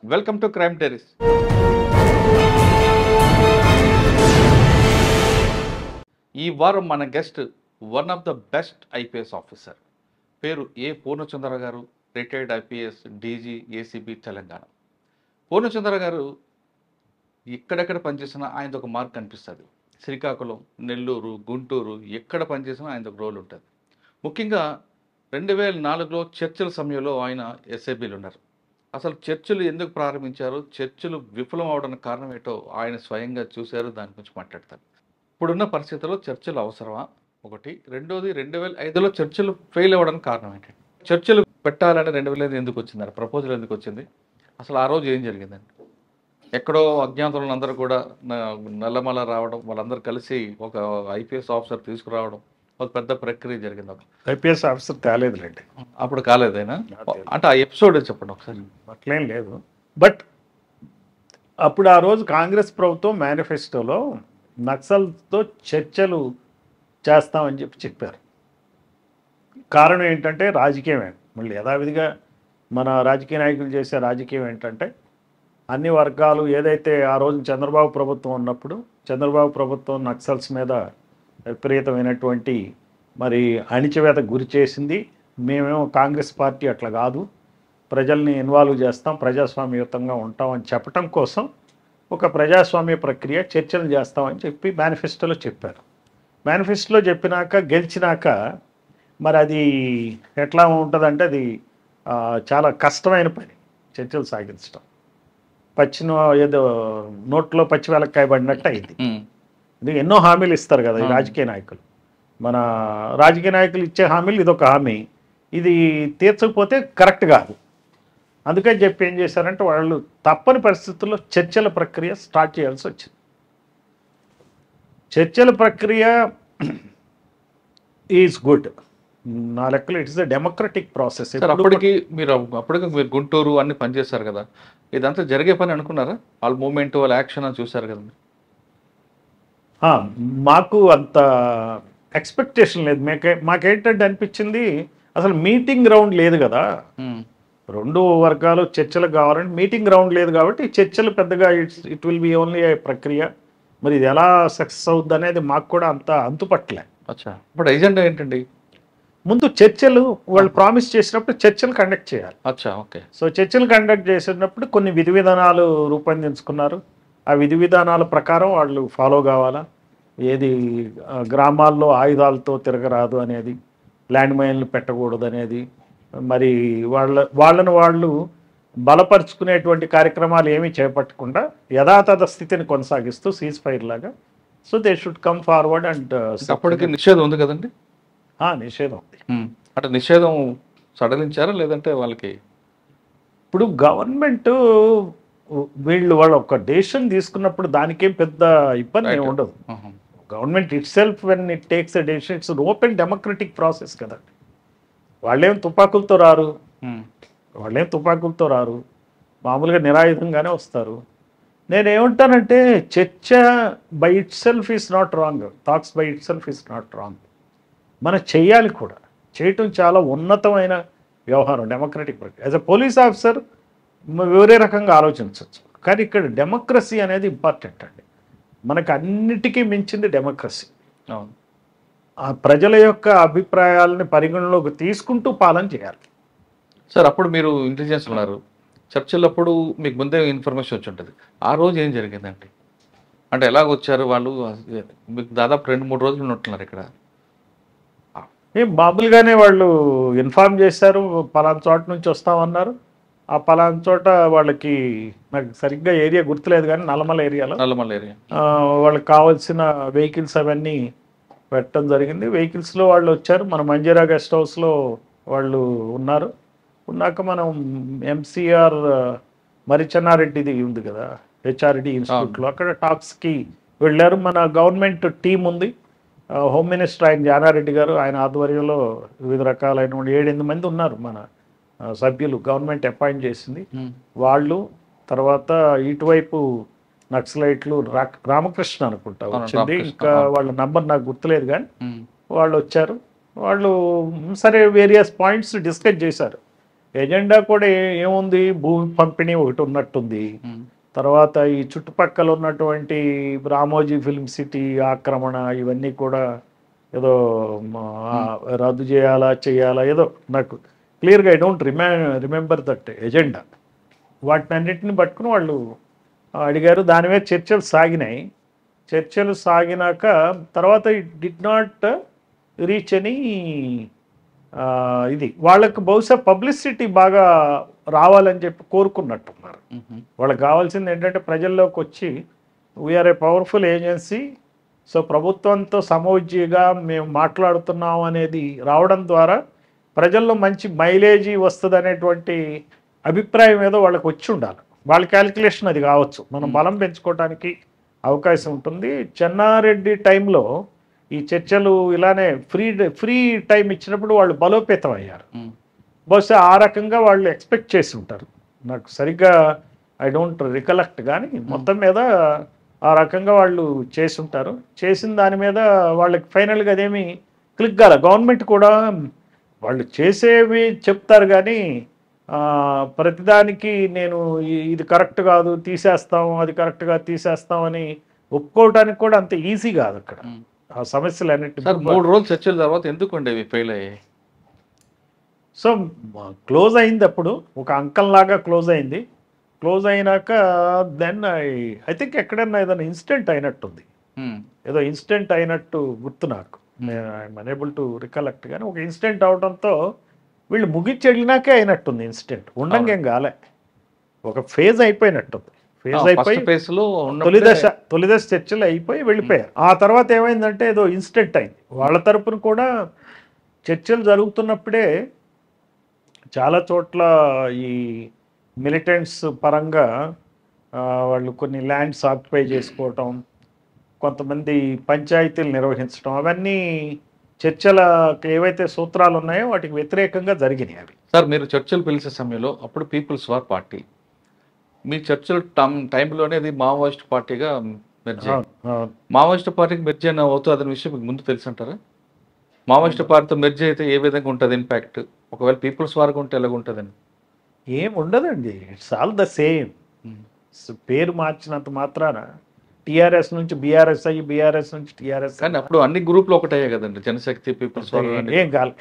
Welcome to crime టెర్రరిస్. ఈ వారం మన guest one of the best IPS officer. పేరు ఏ పూర్ణచంద్ర గారు, retired IPS DG ACB Telangana. Purnachandra గారు ఎక్కడెక్కడ పనిచేసినా ఆయనది ఒక మార్క్ కనిపిస్తుంది. శ్రీకాకుళం, నెల్లూరు, గుంటూరు ఎక్కడ పనిచేసినా ఆయనది ఒక రోల్ ఉంటుంది. ముఖ్యంగా 2004లో చర్చల సమయంలో ఆయన ఎస్ఐబీలు ఉన్నారు. అసలు చర్చలు ఎందుకు ప్రారంభించారు, చర్చలు విఫలం అవడానికి కారణం ఏంటో ఆయన స్వయంగా చూశారు. దాని గురించి మాట్లాడతారు. ఇప్పుడున్న పరిస్థితుల్లో చర్చలు అవసరమా ఒకటి, రెండోది 2005లో చర్చలు ఫెయిల్ అవ్వడానికి కారణం ఏంటంటే చర్చలు పెట్టాలని 2005 ఎందుకు వచ్చింది, ప్రపోజల్ ఎందుకు వచ్చింది, అసలు ఆ రోజు ఏం జరిగిందండి? ఎక్కడో అజ్ఞాతులను అందరూ కూడా నల్లమల రావడం, వాళ్ళందరూ కలిసి ఒక ఐపీఎస్ ఆఫీసర్ తీసుకురావడం, ఒక పెద్ద ప్రక్రియ జరిగింది. ఐపీఎస్ ఆఫీసర్ తేలేదులేండి, అప్పుడు కాలేదైనా అంటే ఆ ఎపిసోడ్ చెప్పండి ఒకసారి. అట్లేం లేదు. బట్ అప్పుడు ఆ రోజు కాంగ్రెస్ ప్రభుత్వం మేనిఫెస్టోలో నక్సల్తో చర్చలు చేస్తామని చెప్పారు. కారణం ఏంటంటే రాజకీయమే. మళ్ళీ యథావిధిగా మన రాజకీయ నాయకులు చేసే రాజకీయం ఏంటంటే అన్ని వర్గాలు ఏదైతే ఆ రోజు చంద్రబాబు ప్రభుత్వం ఉన్నప్పుడు చంద్రబాబు ప్రభుత్వం నక్సల్స్ మీద విపరీతమైనటువంటి మరి అణిచివేత గురి చేసింది. మేమేమో కాంగ్రెస్ పార్టీ అట్లా కాదు, ప్రజల్ని ఇన్వాల్వ్ చేస్తాం, ప్రజాస్వామ్యయుతంగా ఉంటామని చెప్పడం కోసం ఒక ప్రజాస్వామ్య ప్రక్రియ చర్చలు చేస్తామని చెప్పి మేనిఫెస్టోలో చెప్పారు. మేనిఫెస్టోలో చెప్పినాక గెలిచినాక మరి అది ఎట్లా ఉంటుందంటే అది చాలా కష్టమైన పని చర్చలు సాగించడం. ఏదో నోట్లో పచ్చి వెలక్కాయ పడినట్టు అయింది. ఇది ఎన్నో హామీలు ఇస్తారు కదా ఈ రాజకీయ నాయకులు. మన రాజకీయ నాయకులు ఇచ్చే హామీలు ఇదొక హామీ, ఇది తీర్చకపోతే కరెక్ట్ కాదు. అందుకని చెప్పి ఏం చేశారంటే వాళ్ళు తప్పని పరిస్థితుల్లో చర్చల ప్రక్రియ స్టార్ట్ చేయాల్సి వచ్చింది. చర్చల ప్రక్రియ ఈజ్ గుడ్, నా లెక్కలో ఇట్స్ ద డెమోక్రటిక్ ప్రాసెస్. అప్పటికి మీరు గుంటూరు అన్ని పనిచేస్తారు కదా, ఇదంతా జరిగే పని అనుకున్నారా? వాళ్ళ మూమెంట్, వాళ్ళ యాక్షన్ అని చూసారు కదా. మాకు అంత ఎక్స్పెక్టేషన్ లేదు. మాకేంటంటే అనిపించింది అసలు మీటింగ్ గ్రౌండ్ లేదు కదా. రెండు వర్గాలు చర్చలు కావాలంటే మీటింగ్ గ్రౌండ్ లేదు కాబట్టి చర్చలు పెద్దగా ఇట్ విల్ బి ఓన్లీ ప్రక్రియ. మరి ఇది ఎలా సక్సెస్ అవుద్ది అనేది మాకు కూడా అంత అంతుపట్టలే. ఇప్పుడు ఎజెండా ఏంటండి? ముందు చర్చలు వాళ్ళు ప్రామిస్ చేసినప్పుడు చర్చలు కండక్ట్ చేయాలి. ఓకే. సో చర్చలు కండక్ట్ చేసినప్పుడు కొన్ని విధి విధానాలు రూపొందించుకున్నారు. ఆ విధి విధానాల ప్రకారం వాళ్ళు ఫాలో కావాలా. ఏది గ్రామాల్లో ఆయుధాలతో తిరగరాదు అనేది, ల్యాండ్ మైన్లు పెట్టకూడదు అనేది, మరి వాళ్ళను వాళ్ళు బలపరుచుకునేటువంటి కార్యక్రమాలు ఏమీ చేపట్టకుండా యథాతథ స్థితిని కొనసాగిస్తూ సీజ్ ఫైర్ లాగా. So they should come forward and. అప్పటికి నిషేధం ఉంది కదండి? నిషేధం ఉంది. అంటే నిషేధం సడలించారా లేదంటే వాళ్ళకి? ఇప్పుడు గవర్నమెంట్ వాళ్ళు ఒక డెసిషన్ తీసుకున్నప్పుడు దానికేం పెద్ద ఇబ్బంది ఉండదు. Government it self when it takes a decision it's open democratic process కదండి. వాళ్ళేం తుపాకులతో రారు, మామూలుగా నిరాయుధంగానే వస్తారు. నేనేమంటానంటే చర్చ by it self is not wrong, talks by it self is not wrong. మనం చెయ్యాలి కూడా, చేయటం చాలా ఉన్నతమైన వ్యవహారం డెమోక్రటిక్ ప్రక్రియ. యాజ్ అ పోలీస్ ఆఫీసర్ వేరే రకంగా ఆలోచించవచ్చు, కానీ ఇక్కడ డెమోక్రసీ అనేది ఇంపార్టెంట్ అండి. మనకు అన్నిటికీ మించింది డెమోక్రసీ. ఆ ప్రజల యొక్క అభిప్రాయాలని పరిగణలోకి తీసుకుంటూ పాలన చేయాలి. సార్, అప్పుడు మీరు ఇంటెలిజెన్స్ ఉన్నారు, చర్చలప్పుడు మీకు ముందే ఇన్ఫర్మేషన్ వచ్చి ఉంటుంది. ఆ రోజు ఏం జరిగిందండి? అంటే ఎలాగొచ్చారు వాళ్ళు? మీకు దాదాపు 2-3 రోజులు ఉన్నట్టున్నారు ఇక్కడ. మామూలుగానే వాళ్ళు ఇన్ఫార్మ్ చేశారు, పలానా చోట నుంచి వస్తామన్నారు. ఆ పలానా చోట వాళ్ళకి, నాకు సరిగ్గా ఏరియా గుర్తులేదు కానీ నల్లమల ఏరియా వాళ్ళకి కావాల్సిన వెహికల్స్ అవన్నీ పెట్టడం జరిగింది. వెహికల్స్లో వాళ్ళు వచ్చారు. మన మంజీరా గెస్ట్ హౌస్లో వాళ్ళు ఉన్నారు. ఉన్నాక మనం ఎంసీఆర్ మరిచెన్నారెడ్డిది ఉంది కదా, హెచ్ఆర్డి ఇన్స్టిట్యూట్లో, అక్కడ టాక్స్కి వెళ్ళారు. మన గవర్నమెంట్ టీం ఉంది, హోమ్ మినిస్టర్ ఆయన జానారెడ్డి గారు, ఆయన ఆధ్వర్యంలో వివిధ రకాలైన 7-8 మంది ఉన్నారు మన సభ్యులు, గవర్నమెంట్ అపాయింట్ చేసింది వాళ్ళు. తర్వాత ఇటువైపు నక్సలైట్లు రామకృష్ణ అనుకుంటా వచ్చింది, ఇంకా వాళ్ళ నంబర్ నాకు గుర్తులేదు కానీ వాళ్ళు వచ్చారు. వాళ్ళు సరే వేరియస్ పాయింట్స్ డిస్కస్ చేశారు. ఎజెండా కూడా ఏముంది, భూమి పంపిణీ ఒకటి ఉన్నట్టుంది. తర్వాత ఈ చుట్టుపక్కల ఉన్నటువంటి రామోజీ ఫిల్మ్ సిటీ ఆక్రమణ ఇవన్నీ కూడా ఏదో రద్దు చేయాలా ఏదో నాకు క్లియర్గా I don't remember that agenda. వాటిని అన్నింటిని పట్టుకుని వాళ్ళు అడిగారు. దాని మీద చర్చలు సాగినాయి. చర్చలు సాగినాక తర్వాత ఇట్ డిడ్ నాట్ రీచ్ అని ఇది వాళ్ళకు బహుశా పబ్లిసిటీ బాగా రావాలని చెప్పి కోరుకున్నట్టున్నారు. వాళ్ళకి కావాల్సింది ఏంటంటే ప్రజల్లోకి వచ్చి we are a powerful agency, so ప్రభుత్వంతో సమోజ్జిగా మేము మాట్లాడుతున్నాం అనేది రావడం ద్వారా ప్రజల్లో మంచి మైలేజీ వస్తుంది అనేటువంటి అభిప్రాయం ఏదో వాళ్ళకి వచ్చి ఉండాలి. వాళ్ళ క్యాలిక్యులేషన్ అది కావచ్చు. మనం బలం పెంచుకోవడానికి అవకాశం ఉంటుంది. చెన్నారెడ్డి టైంలో ఈ చర్చలు ఇలానే ఫ్రీ టైం ఇచ్చినప్పుడు వాళ్ళు బలోపేతం అయ్యారు. బహుశా ఆ రకంగా వాళ్ళు ఎక్స్పెక్ట్ చేసి ఉంటారు. నాకు సరిగ్గా ఐ డోంట్ రికలెక్ట్, కానీ మొత్తం మీద ఆ రకంగా వాళ్ళు చేసి ఉంటారు. చేసిన దాని మీద వాళ్ళకి ఫైనల్గా అదేమి క్లిక్ కాలే. గవర్నమెంట్ కూడా వాళ్ళు చేసేవి చెప్తారు కానీ ప్రతిదానికి నేను ఇది కరెక్ట్ కాదు తీసేస్తాం, అది కరెక్ట్గా తీసేస్తాం అని ఒప్పుకోవడానికి కూడా అంత ఈజీ కాదు అక్కడ. ఆ సమస్యలు అన్నిటి 3 రోజులు చర్చల తర్వాత ఎందుకు ఉండేవి ఫెయిల్ అయ్యాయి? సో క్లోజ్ అయింది, అప్పుడు ఒక అంకల్ లాగా క్లోజ్ అయింది. క్లోజ్ అయినాక దెన్ ఐ థింక్ ఎక్కడన్నా ఏదైనా ఇన్సిడెంట్ అయినట్టుంది, ఏదో ఇన్సిడెంట్ అయినట్టు గుర్తు నాకు. ఐఎమ్ అనేబుల్ టు రికలెక్ట్, కానీ ఒక ఇన్సిడెంట్ అవడంతో వీళ్ళు ముగిచ్చి వెళ్ళినాకే అయినట్టుంది ఇన్సిడెంట్. ఉండంగేం కాలే, ఒక ఫేజ్ అయిపోయినట్టుంది. ఫేజ్ అయిపోయి తొలిదశ చర్చలు అయిపోయి వెళ్ళిపోయారు. ఆ తర్వాత ఏమైందంటే ఏదో ఇన్సిడెంట్ అయింది. వాళ్ళ తరపున కూడా చర్చలు జరుగుతున్నప్పుడే చాలా చోట్ల ఈ మిలిటెంట్స్ పరంగా వాళ్ళు కొన్ని ల్యాండ్స్ ఆక్యుపై చేసుకోవటం, కొంతమంది పంచాయతీలు నిర్వహించడం, అవన్నీ చర్చలకు ఏవైతే సూత్రాలు ఉన్నాయో వాటికి వ్యతిరేకంగా జరిగినాయి అవి. సార్, మీరు చర్చలు పిలిచే సమయంలో అప్పుడు పీపుల్స్ వార్ పార్టీ, మీ చర్చల టైంలోనే అది మావోయిస్ట్ పార్టీగా మెర్జ్ అయింది. మావోయిస్ట్ పార్టీకి మెర్జ్ అయిన అవుతుంది అనే విషయం మీకు ముందు తెలుసు అంటారా? మావోయిస్ట్ పార్టీతో మెర్జ్ అయితే ఏ విధంగా ఉంటుంది ఇంపాక్ట్, ఒకవేళ పీపుల్స్ వార్గా ఉంటే ఎలాగ ఉంటుందని? ఏం ఉండదండి, ఇట్స్ ఆల్ ద సేమ్. పేరు మార్చినంత మాత్రాన టీఆర్ఎస్ నుంచి బీఆర్ఎస్ అయ్యి బీఆర్ఎస్ నుంచి టీఆర్ఎస్. కానీ అప్పుడు అన్ని గ్రూపులు ఒకటయ్యాయి కదండి, జనశక్తి, పీపుల్స్ వార్. ఏం కాలేదు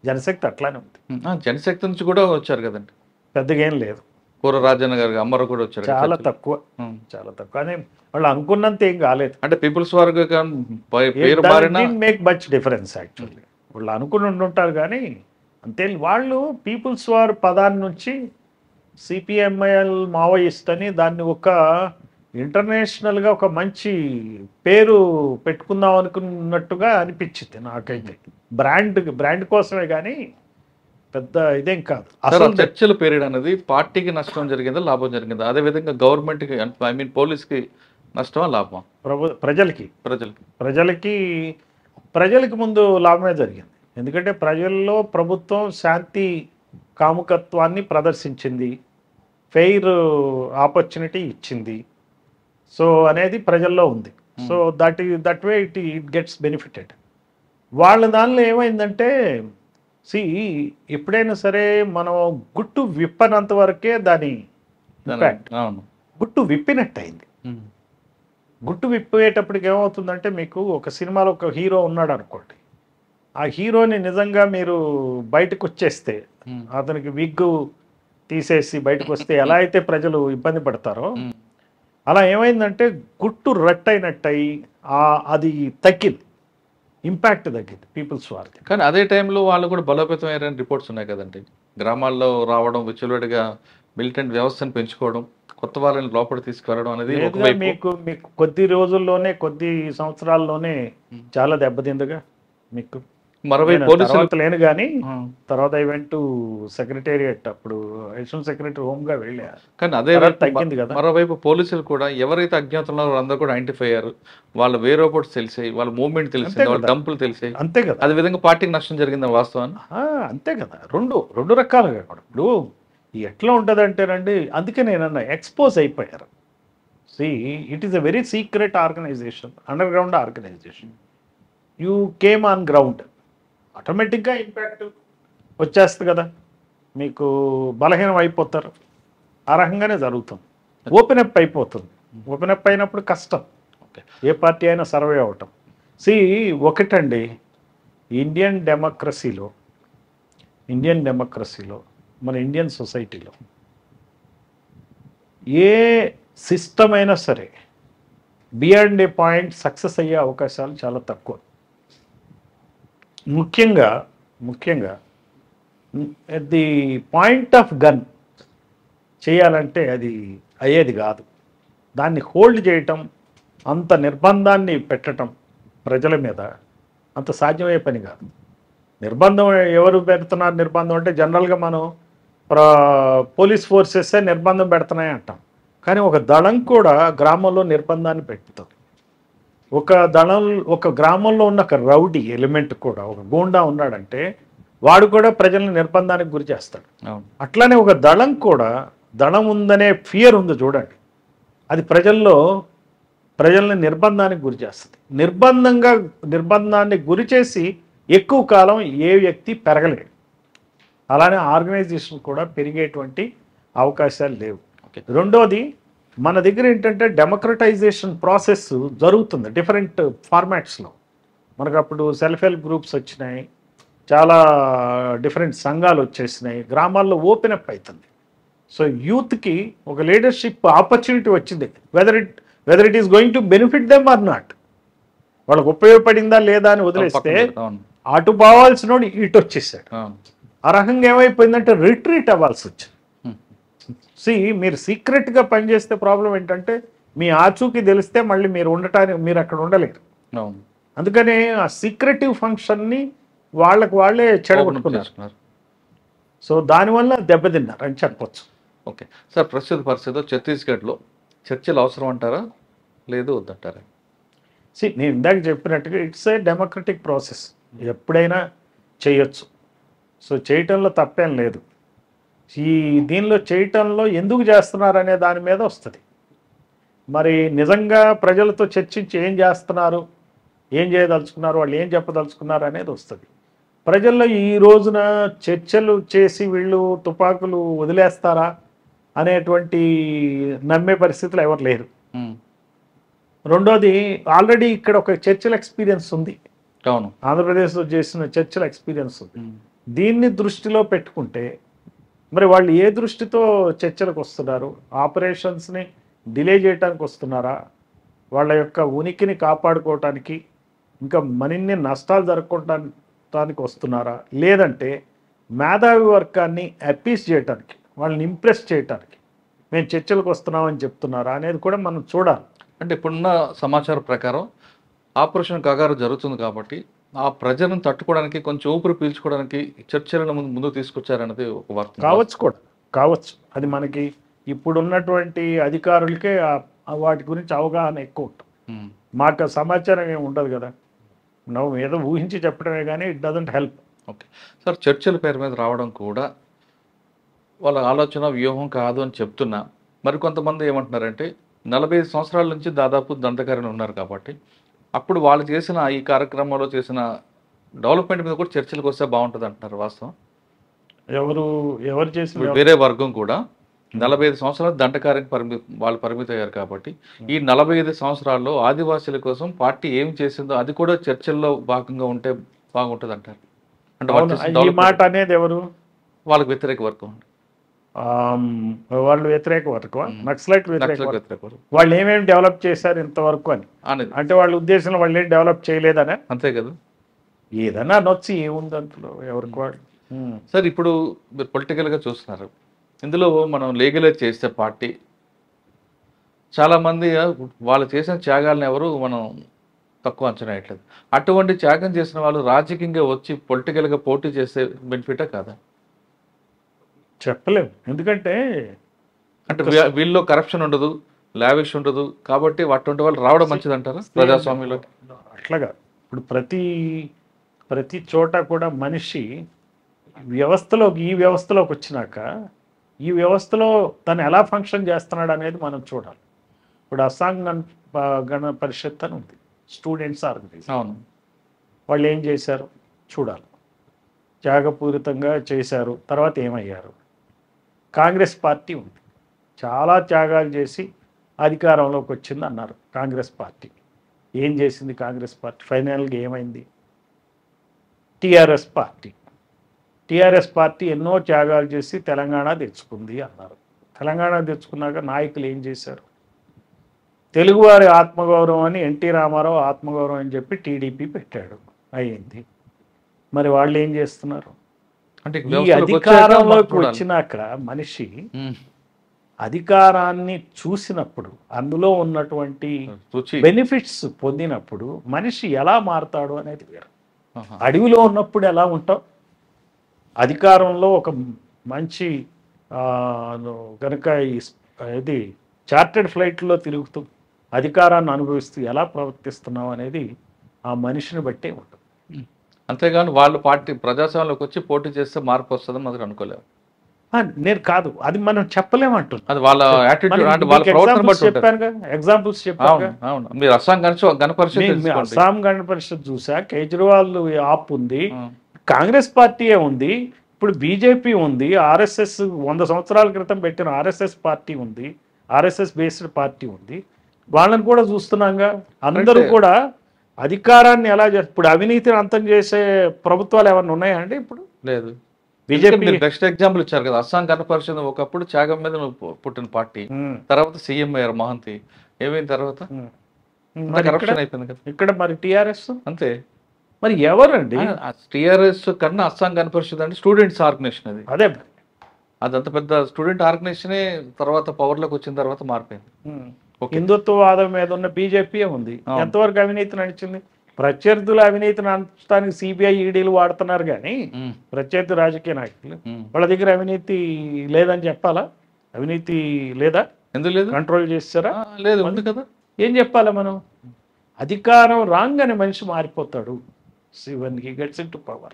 జనశక్తి అట్లానే ఉంది. జనశక్తి నుంచి కూడా వచ్చారు కదండి, పెద్దగా ఏం లేదు. కూర రాజన్న గారు అమ్మరు కూడా వచ్చారు, చాలా తక్కువ. కానీ వాళ్ళు అనుకున్నంత ఏం కాలేదు. అంటే పీపుల్స్ వార్ పేరు మారినా మేక్ మచ్ డిఫరెన్స్ యాక్చువల్లీ. వాళ్ళు అనుకుని ఉంటుంటారు కానీ అంతే. వాళ్ళు పీపుల్స్ వార్ పదాన్ని నుంచి సిపిఎంఐఎల్ మావోయిస్ట్ అని దాన్ని ఒక ఇంటర్నేషనల్గా ఒక మంచి పేరు పెట్టుకుందాం అనుకున్నట్టుగా అనిపించింది నాకైతే. బ్రాండ్ కోసమే కానీ పెద్ద ఇదేం కాదు. అసలు చర్చలు పీరియడ్ అనేది పార్టీకి నష్టం జరిగిందా లాభం జరిగిందా? అదేవిధంగా గవర్నమెంట్కి, ఐ మీన్ పోలీస్కి నష్టమా లాభమా? ప్రజలకి ముందు లాభమే జరిగింది. ఎందుకంటే ప్రజల్లో ప్రభుత్వం శాంతి కాముకత్వాన్ని ప్రదర్శించింది, ఫెయిర్ ఆపర్చునిటీ ఇచ్చింది. సో అనేది ప్రజల్లో ఉంది. So that way it gets benefited. వాళ్ళ దానిలో ఏమైందంటే ఎప్పుడైనా సరే మనం గుట్టు విప్పనంత వరకే దాని ఇంపాక్ట్. గుట్టు విప్పినట్టు అయింది. గుట్టు విప్పేటప్పటికి ఏమవుతుందంటే, మీకు ఒక సినిమాలో ఒక హీరో ఉన్నాడు అనుకోండి, ఆ హీరోని నిజంగా మీరు బయటకు వచ్చేస్తే, అతనికి విగ్గు తీసేసి బయటకు వస్తే ఎలా అయితే ప్రజలు ఇబ్బంది పడతారో, అలా ఏమైందంటే గుట్టు రట్టయినట్టయి అది తగ్గింది, ఇంపాక్ట్ తగ్గింది పీపుల్స్ వార్. కానీ అదే టైంలో వాళ్ళు కూడా బలోపేతం అయ్యారని రిపోర్ట్స్ ఉన్నాయి కదండి. గ్రామాల్లో రావడం, విచ్చలవిడిగా మిలిటెంట్ వ్యవస్థను పెంచుకోవడం, కొత్త వాళ్ళని లోపల తీసుకువెళ్ళడం అనేది మీకు కొద్ది రోజుల్లోనే, కొద్ది సంవత్సరాల్లోనే చాలా దెబ్బతిందిగా. మీకు మరోవైపు పోలీసులు లేను కానీ తర్వాత ఐ వెంట్ టు సెక్రటేరియట్, అప్పుడు అడిషనల్ సెక్రటరీ హోమ్గా వెళ్ళా. కానీ అదే తగ్గింది కదా. మరోవైపు పోలీసులు కూడా ఎవరైతే అజ్ఞాతంలో అందరూ కూడా ఐడెంటిఫై అయ్యారు, వాళ్ళ వే రోబోట్స్ తెలిసాయి, వాళ్ళ మూవ్మెంట్ తెలిసాయి, వాళ్ళ డంపులు తెలిసాయి. అంతే కదా. అదే విధంగా పార్టీకి నష్టం జరిగింది వాస్తవాన్ని. అంతే కదా. రెండు రకాలుగా కూడా. ఇప్పుడు ఎట్లా ఉంటుంది అంటేనండి, అందుకే నేనన్నా ఎక్స్పోజ్ అయిపోయారు. It is a very secret organisation, underground organisation. You came on ground, ఆటోమేటిక్గా ఇంపాక్ట్ వచ్చేస్తుంది కదా, మీకు బలహీనం అయిపోతారు. ఆ రకంగానే జరుగుతుంది. ఓపెన్ అప్ అయిపోతుంది. ఓపెన్ అప్ అయినప్పుడు కష్టం ఓకే. ఏ పార్టీ అయినా సర్వే అవటం. ఒకటండి, ఇండియన్ డెమోక్రసీలో మన ఇండియన్ సొసైటీలో ఏ సిస్టమ్ అయినా సరే బియాండ్ ఏ పాయింట్ సక్సెస్ అయ్యే అవకాశాలు చాలా తక్కువ. ముఖ్యంగా at the point of gun చేయాలంటే అది అయ్యేది కాదు. దాన్ని హోల్డ్ చేయటం, అంత నిర్బంధాన్ని పెట్టడం ప్రజల మీద అంత సాధ్యమయ్యే పని కాదు. నిర్బంధం ఎవరు పెడుతున్నారు? నిర్బంధం అంటే జనరల్గా మనం పోలీస్ ఫోర్సెసే నిర్బంధం పెడుతున్నాయి అంటాం. కానీ ఒక దళం కూడా గ్రామంలో నిర్బంధాన్ని పెడుతుంది. ఒక గ్రామంలో ఉన్న ఒక రౌడీ ఎలిమెంట్ కూడా, ఒక గూండా ఉన్నాడంటే వాడు కూడా ప్రజల్ని నిర్బంధానికి గురి చేస్తాడు. అట్లానే ఒక దళం కూడా, దళం ఉందనే ఫియర్ ఉంది చూడండి, అది ప్రజల్ని నిర్బంధానికి గురి చేస్తుంది. నిర్బంధాన్ని గురి చేసి ఎక్కువ కాలం ఏ వ్యక్తి పెరగలేడు. అలానే ఆర్గనైజేషన్ కూడా పెరిగేటువంటి అవకాశాలు లేవు. రెండోది, మన దగ్గర ఏంటంటే డెమోక్రటైజేషన్ ప్రాసెస్ జరుగుతుంది డిఫరెంట్ ఫార్మాట్స్లో. మనకు అప్పుడు సెల్ఫ్ హెల్ప్ గ్రూప్స్ వచ్చినాయి, చాలా డిఫరెంట్ సంఘాలు వచ్చేసినాయి, గ్రామాల్లో ఓపెన్ అప్ అవుతుంది. సో యూత్కి ఒక లీడర్షిప్ ఆపర్చునిటీ వచ్చింది. Whether it is going to benefit them or not, వాళ్ళకు ఉపయోగపడిందా లేదా అని వదిలేస్తే అటు పోవాల్సినోడు ఇటు వచ్చేసాడు. ఆ రకంగా ఏమైపోయిందంటే రిట్రీట్ అవ్వాల్సి వచ్చింది. మీరు సీక్రెట్గా పనిచేస్తే ప్రాబ్లం ఏంటంటే మీ ఆచూకీ తెలిస్తే మళ్ళీ మీరు అక్కడ ఉండలేరు. అందుకనే ఆ సీక్రెటివ్ ఫంక్షన్ని వాళ్ళే చెడగొట్టుకున్నారు. సో దానివల్ల దెబ్బతిన్నారు అని చెప్పొచ్చు. ఓకే సార్, ప్రస్తుత పరిస్థితిలో ఛత్తీస్గఢ్లో చర్చలు అవసరం అంటారా, లేదు వద్దంటారా? నేను ఇందాక చెప్పినట్టుగా ఇట్స్ ఏ డెమోక్రటిక్ ప్రాసెస్, ఎప్పుడైనా చేయొచ్చు. సో చేయటంలో తప్పేం లేదు. దీనిలో చేయటంలో ఎందుకు చేస్తున్నారు అనే దాని మీద వస్తుంది. మరి నిజంగా ప్రజలతో చర్చించి ఏం చేస్తున్నారు, ఏం చేయదలుచుకున్నారు, వాళ్ళు ఏం చెప్పదలుచుకున్నారు అనేది వస్తుంది. ప్రజల్లో ఈ రోజున చర్చలు చేసి వీళ్ళు తుపాకులు వదిలేస్తారా అనేటువంటి నమ్మే పరిస్థితులు ఎవరు లేరు. రెండోది, ఆల్రెడీ ఇక్కడ ఒక చర్చల ఎక్స్పీరియన్స్ ఉంది. అవును, ఆంధ్రప్రదేశ్లో చేసిన చర్చల ఎక్స్పీరియన్స్ ఉంది. దీన్ని దృష్టిలో పెట్టుకుంటే మరి వాళ్ళు ఏ దృష్టితో చర్చలకు వస్తున్నారు? ఆపరేషన్స్ని డిలే చేయడానికి వస్తున్నారా, వాళ్ళ యొక్క ఉనికిని కాపాడుకోవటానికి, ఇంకా మరిన్ని నష్టాలు జరగడానికి వస్తున్నారా, లేదంటే మేధావి వర్గాన్ని అపీస్ చేయటానికి, వాళ్ళని ఇంప్రెస్ చేయటానికి మేము చర్చలకు వస్తున్నామని చెప్తున్నారా అనేది కూడా మనం చూడాలి. అంటే ఇప్పుడున్న సమాచారం ప్రకారం ఆపరేషన్ కగారు జరుగుతుంది కాబట్టి ఆ ప్రజలను తట్టుకోవడానికి, కొంచెం ఊపిరి పీల్చుకోవడానికి చర్చలను ముందు తీసుకొచ్చారన్నది ఒక వార్త. కావచ్చు. అది మనకి ఇప్పుడున్నటువంటి అధికారులకే వాటి గురించి అవగాహన ఎక్కువ ఉంటుంది. మాకు సమాచారం ఏమి ఉండదు కదా, నువ్వు ఏదో ఊహించి చెప్పడమే కానీ it doesn't help. Okay sir, చర్చల పేరు మీద రావడం కూడా వాళ్ళ ఆలోచన వ్యూహం కాదు అని చెప్తున్నా. మరికొంతమంది ఏమంటున్నారంటే 45 సంవత్సరాల నుంచి దాదాపు దండకారిని ఉన్నారు కాబట్టి అప్పుడు వాళ్ళు చేసిన ఈ కార్యక్రమంలో చేసిన డెవలప్మెంట్ మీద కూడా చర్చలకు వస్తే బాగుంటుంది అంటున్నారు. వాస్తవం? ఎవరు చేసిన వేరే వర్గం కూడా 45 సంవత్సరాలు దండకారికి వాళ్ళు పరిమితం అయ్యారు కాబట్టి ఈ 45 సంవత్సరాల్లో ఆదివాసీల కోసం పార్టీ ఏం చేసిందో అది కూడా చర్చల్లో భాగంగా ఉంటే బాగుంటుంది అంటారు. అంటే ఈ మాట అనేది ఎవరు? వాళ్ళకి వ్యతిరేక వర్గం. వాళ్ళు వ్యతిరేక వర్గం, నక్సలైట్ వ్యతిరేక వర్గం. వాళ్ళు ఏమేమి డెవలప్ చేశారు ఇంతవరకు అని అంటే వాళ్ళ ఉద్దేశంలో వాళ్ళు ఏం డెవలప్ చేయలేదనే. అంతే కదా, ఏదన్నా నొచ్చి ఏముంది అంతలో ఎవరికి వాళ్ళు. సార్ ఇప్పుడు మీరు పొలిటికల్గా చూస్తున్నారు, ఇందులో మనం లీగలైజ్ చేస్తే పార్టీ చాలామంది వాళ్ళు చేసిన త్యాగాలను ఎవరు మనం తక్కువ అంచనా వేయట్లేదు. అటువంటి త్యాగం చేసిన వాళ్ళు రాజకీయంగా వచ్చి పొలిటికల్గా పోటీ చేస్తే బెనిఫిటా కాదా? చెప్పలేము. ఎందుకంటే వీళ్ళలో కరప్షన్ ఉండదు, లావిష్ ఉండదు కాబట్టి అటువంటి వాళ్ళు రావడం మంచిది అంటారా ప్రజాస్వామ్యంలో? అట్లాగా ఇప్పుడు ప్రతి చోట కూడా మనిషి ఈ వ్యవస్థలోకి వచ్చినాక ఈ వ్యవస్థలో తను ఎలా ఫంక్షన్ చేస్తున్నాడు అనేది మనం చూడాలి. ఇప్పుడు అస్సాం గణ పరిషత్ అని ఉంది, స్టూడెంట్స్ ఆర్గనైజేషన్. అవును, వాళ్ళు ఏం చేశారు చూడాలి. త్యాగపూరితంగా చేశారు. తర్వాత ఏమయ్యారు? కాంగ్రెస్ పార్టీ ఉంది, చాలా త్యాగాలు చేసి అధికారంలోకి వచ్చింది అన్నారు కాంగ్రెస్ పార్టీ. ఏం చేసింది కాంగ్రెస్ పార్టీ? ఫైనల్గా ఏమైంది? TRS party. టీఆర్ఎస్ పార్టీ ఎన్నో త్యాగాలు చేసి తెలంగాణ తెచ్చుకుంది అన్నారు. తెలంగాణ తెచ్చుకున్నాక నాయకులు ఏం చేశారు? తెలుగువారి ఆత్మగౌరవం అని ఎన్టీ రామారావు ఆత్మగౌరవం అని చెప్పి టీడీపీ పెట్టాడు, అయ్యింది. మరి వాళ్ళు ఏం చేస్తున్నారు? అంటే ఈ అధికారంలోకి వచ్చినాక మనిషి అధికారాన్ని చూసినప్పుడు, అందులో ఉన్నటువంటి బెనిఫిట్స్ పొందినప్పుడు మనిషి ఎలా మారుతాడు అనేది వేరు. అడవిలో ఉన్నప్పుడు ఎలా ఉంటావు, అధికారంలో ఒక మంచి కనుక ఇది చార్టెడ్ ఫ్లైట్లో తిరుగుతూ అధికారాన్ని అనుభవిస్తూ ఎలా ప్రవర్తిస్తున్నావు అనేది ఆ మనిషిని బట్టే ఉంటుంది. అంతేగాని వాళ్ళు పార్టీ ప్రజాస్వామ్యంలోకి వచ్చి పోటీ చేస్తే మార్పు వస్తుందని మనకు అనుకోలేము. నేను కాదు, అది మనం చెప్పలేమంటున్నాం. అది వాళ్ళ యాటిట్యూడ్ అంటే వాళ్ళ ప్రవర్తన బట్టి చెప్పానుగా, ఎగ్జాంపుల్స్ చెప్పాను. అవును, మీరు అస్సాం అస్సాం గణ పరిషత్ చూసా, కేజ్రీవాల్ ఆప్ ఉంది, కాంగ్రెస్ పార్టీయే ఉంది, ఇప్పుడు బీజేపీ ఉంది, ఆర్ఎస్ఎస్ 100 సంవత్సరాల క్రితం పెట్టిన ఆర్ఎస్ఎస్ పార్టీ ఉంది, ఆర్ఎస్ఎస్ బేస్డ్ పార్టీ ఉంది. వాళ్ళని కూడా చూస్తున్నాగా. అందరూ కూడా అధికారాన్ని ఎలా ఇప్పుడు అవినీతిని అంతం చేసే ప్రభుత్వాలు ఏమన్నా ఉన్నాయా అండి? ఇప్పుడు లేదు. బీజేపీ బెస్ట్ ఎగ్జాంపుల్ ఇచ్చారు కదా, అస్సాం గణ పరిషత్ ఒకప్పుడు త్యాగం మీద పుట్టిన పార్టీ, తర్వాత సీఎం అయ్యారు మహంతి. ఏమైన తర్వాత కరప్షన్ అయిపోయింది కదా. ఇక్కడ మరి టీఆర్ఎస్ అంతే. మరి ఎవరండి? టీఆర్ఎస్ కన్నా అస్సాం గణ పరిషత్ అంటే స్టూడెంట్స్ ఆర్గనైజేషన్. అది అదే, అదంత పెద్ద స్టూడెంట్ ఆర్గనైజేషనే తర్వాత పవర్లోకి వచ్చిన తర్వాత మారిపోయింది. హిందుత్వవాదం మీద ఉన్న బీజేపీ ఉంది. ఎంతవరకు అవినీతి నడిచింది? ప్రత్యర్థుల అవినీతి నడచడానికి సిబిఐ ఈడీలు వాడుతున్నారు, కానీ ప్రత్యర్థి రాజకీయ నాయకులు వాళ్ళ దగ్గర అవినీతి లేదని చెప్పాలా? అవినీతి లేదా? ఎందుకు లేదు? కంట్రోల్ చేస్తారా? లేదు, ఉంది కదా. ఏం చెప్పాలా మనం? అధికారం రాగానే మనిషి మారిపోతాడు. when he gets into power.